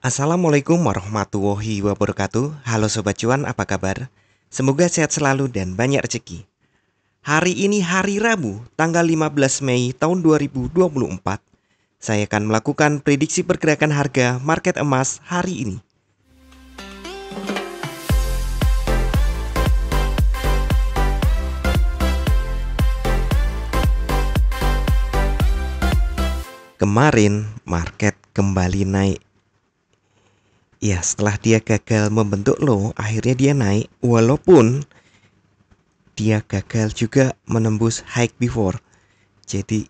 Assalamualaikum warahmatullahi wabarakatuh. Halo Sobat Cuan, apa kabar? Semoga sehat selalu dan banyak rezeki. Hari ini hari Rabu, tanggal 15 Mei tahun 2024. Saya akan melakukan prediksi pergerakan harga market emas hari ini. Kemarin market kembali naik. Ya, setelah dia gagal membentuk low, akhirnya dia naik walaupun dia gagal juga menembus high before. Jadi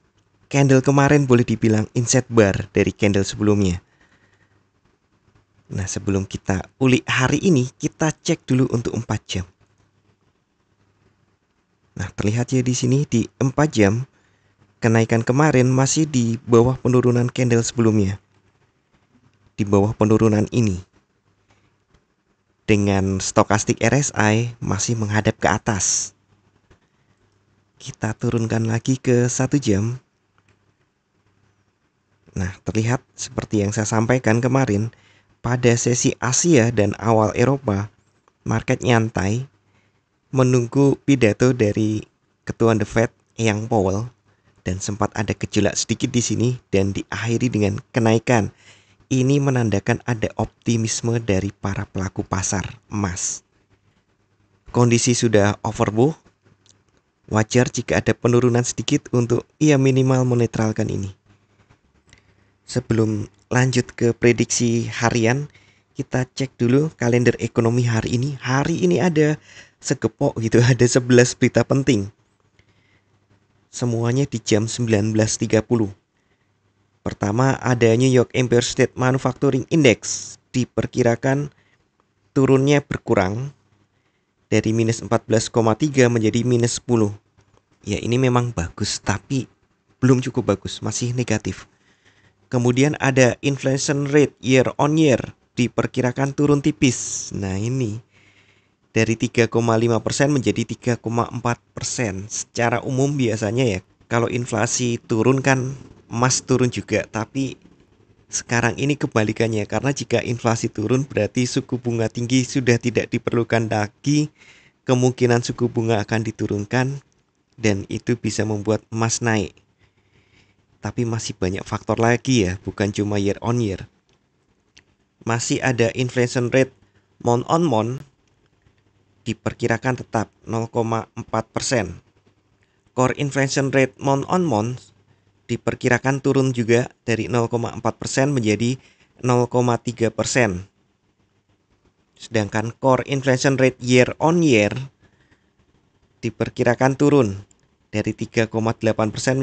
candle kemarin boleh dibilang inside bar dari candle sebelumnya. Nah, sebelum kita ulik hari ini, kita cek dulu untuk 4 jam. Nah, terlihat ya di sini di 4 jam kenaikan kemarin masih di bawah penurunan candle sebelumnya. Di bawah penurunan ini. Dengan stokastik RSI masih menghadap ke atas. Kita turunkan lagi ke 1 jam. Nah, terlihat seperti yang saya sampaikan kemarin, pada sesi Asia dan awal Eropa, market nyantai menunggu pidato dari Ketua The Fed Yang Powell dan sempat ada gejolak sedikit di sini dan diakhiri dengan kenaikan. Ini menandakan ada optimisme dari para pelaku pasar emas. Kondisi sudah overbought. Wajar jika ada penurunan sedikit untuk minimal menetralkan ini. Sebelum lanjut ke prediksi harian, kita cek dulu kalender ekonomi hari ini. Hari ini ada segepok gitu, ada 11 berita penting. Semuanya di jam 19.30. Pertama, ada New York Empire State Manufacturing Index diperkirakan turunnya berkurang dari minus 14,3 menjadi minus 10. Ya, ini memang bagus tapi belum cukup bagus, masih negatif. Kemudian ada inflation rate year on year diperkirakan turun tipis. Nah, ini dari 3,5% menjadi 3,4%. Secara umum biasanya ya, kalau inflasi turun kan emas turun juga, tapi sekarang ini kebalikannya, karena jika inflasi turun berarti suku bunga tinggi sudah tidak diperlukan lagi, kemungkinan suku bunga akan diturunkan dan itu bisa membuat emas naik. Tapi masih banyak faktor lagi ya, bukan cuma year on year. Masih ada inflation rate month on month diperkirakan tetap 0,4%. Core inflation rate month on month diperkirakan turun juga dari 0,4% menjadi 0,3%. Sedangkan core inflation rate year on year diperkirakan turun dari 3,8%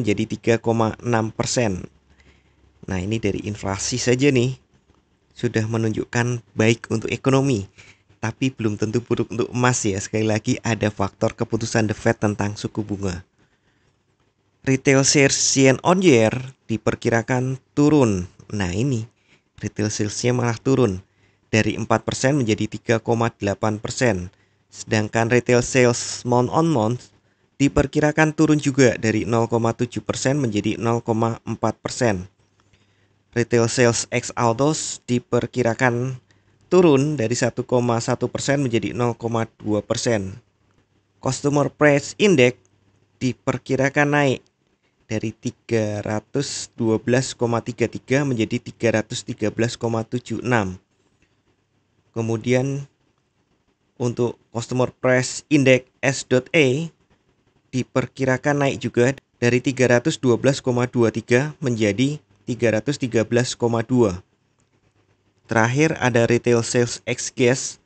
menjadi 3,6%. Nah, ini dari inflasi saja nih sudah menunjukkan baik untuk ekonomi, tapi belum tentu buruk untuk emas ya. Sekali lagi ada faktor keputusan The Fed tentang suku bunga. Retail sales year on year diperkirakan turun. Nah, ini retail salesnya malah turun dari 4% menjadi 3,8%. Sedangkan retail sales month on month diperkirakan turun juga dari 0,7% menjadi 0,4%. Retail sales ex autos diperkirakan turun dari 1,1% menjadi 0,2%. Consumer Price Index diperkirakan naik dari 312,33 menjadi 313,76. Kemudian untuk Consumer Price Index S.A diperkirakan naik juga dari 312,23 menjadi 313,2. Terakhir ada Retail Sales ex Gas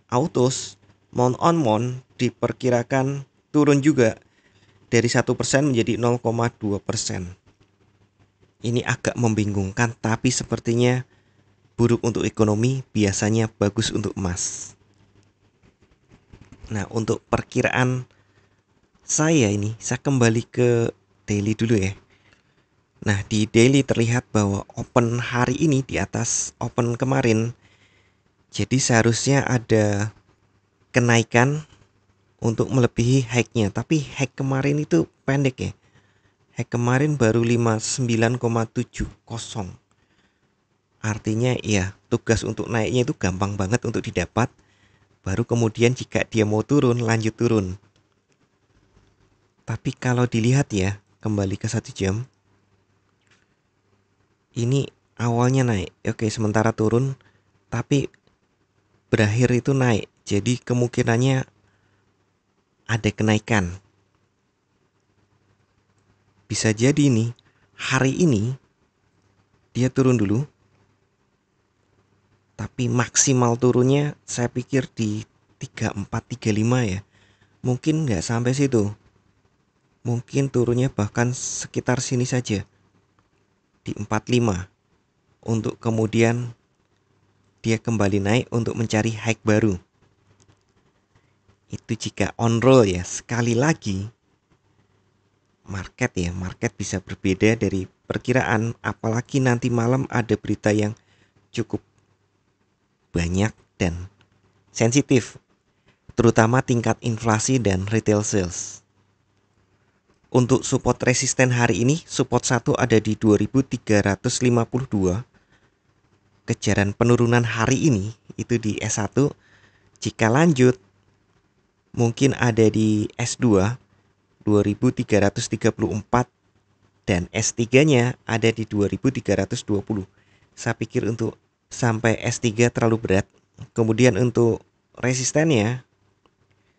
Autos month on month diperkirakan turun juga dari 1% menjadi 0,2%. Ini agak membingungkan, tapi sepertinya buruk untuk ekonomi, biasanya bagus untuk emas. Nah, untuk perkiraan saya kembali ke daily dulu ya. Nah, di daily terlihat bahwa open hari ini di atas open kemarin. Jadi seharusnya ada kenaikan untuk melebihi high-nya, tapi high kemarin itu pendek ya. High kemarin baru 59,70. Artinya ya tugas untuk naiknya itu gampang banget untuk didapat. Baru kemudian jika dia mau turun, lanjut turun. Tapi kalau dilihat ya, kembali ke 1 jam, ini awalnya naik. Oke, sementara turun, tapi berakhir itu naik. Jadi kemungkinannya ada kenaikan. Bisa jadi nih, hari ini dia turun dulu, tapi maksimal turunnya saya pikir di 34, 35 ya. Mungkin nggak sampai situ. Mungkin turunnya bahkan sekitar sini saja, di 45. Untuk kemudian dia kembali naik untuk mencari high baru. Itu jika on roll ya. Sekali lagi, market bisa berbeda dari perkiraan, apalagi nanti malam ada berita yang cukup banyak dan sensitif, terutama tingkat inflasi dan retail sales. Untuk support resisten hari ini, support 1 ada di 2352. Kejaran penurunan hari ini itu di S1. Jika lanjut mungkin ada di S2 2334 dan S3-nya ada di 2320. Saya pikir untuk sampai S3 terlalu berat. Kemudian untuk resistennya,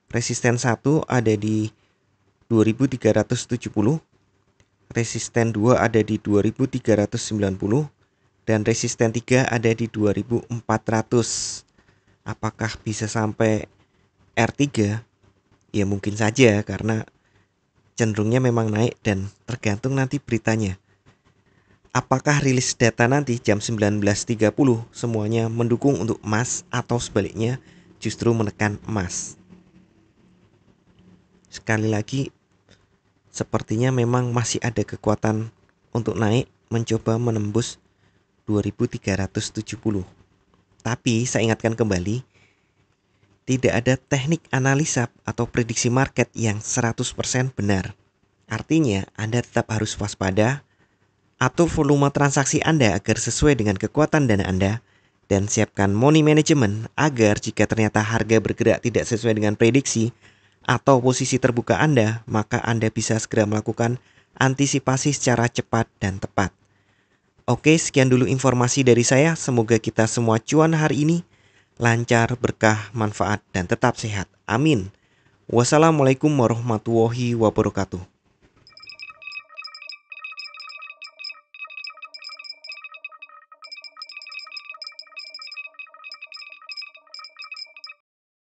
resisten 1 ada di 2370, resisten 2 ada di 2390, dan resisten 3 ada di 2400. Apakah bisa sampai R3? Ya mungkin saja, karena cenderungnya memang naik dan tergantung nanti beritanya. Apakah rilis data nanti jam 19.30 semuanya mendukung untuk emas atau sebaliknya justru menekan emas? Sekali lagi, sepertinya memang masih ada kekuatan untuk naik mencoba menembus 2370. Tapi saya ingatkan kembali, tidak ada teknik analisa atau prediksi market yang 100% benar. Artinya, Anda tetap harus waspada, atur volume transaksi Anda agar sesuai dengan kekuatan dana Anda, dan siapkan money management agar jika ternyata harga bergerak tidak sesuai dengan prediksi atau posisi terbuka Anda, maka Anda bisa segera melakukan antisipasi secara cepat dan tepat. Oke, sekian dulu informasi dari saya. Semoga kita semua cuan hari ini lancar, berkah, manfaat, dan tetap sehat. Amin. Wassalamualaikum warahmatullahi wabarakatuh.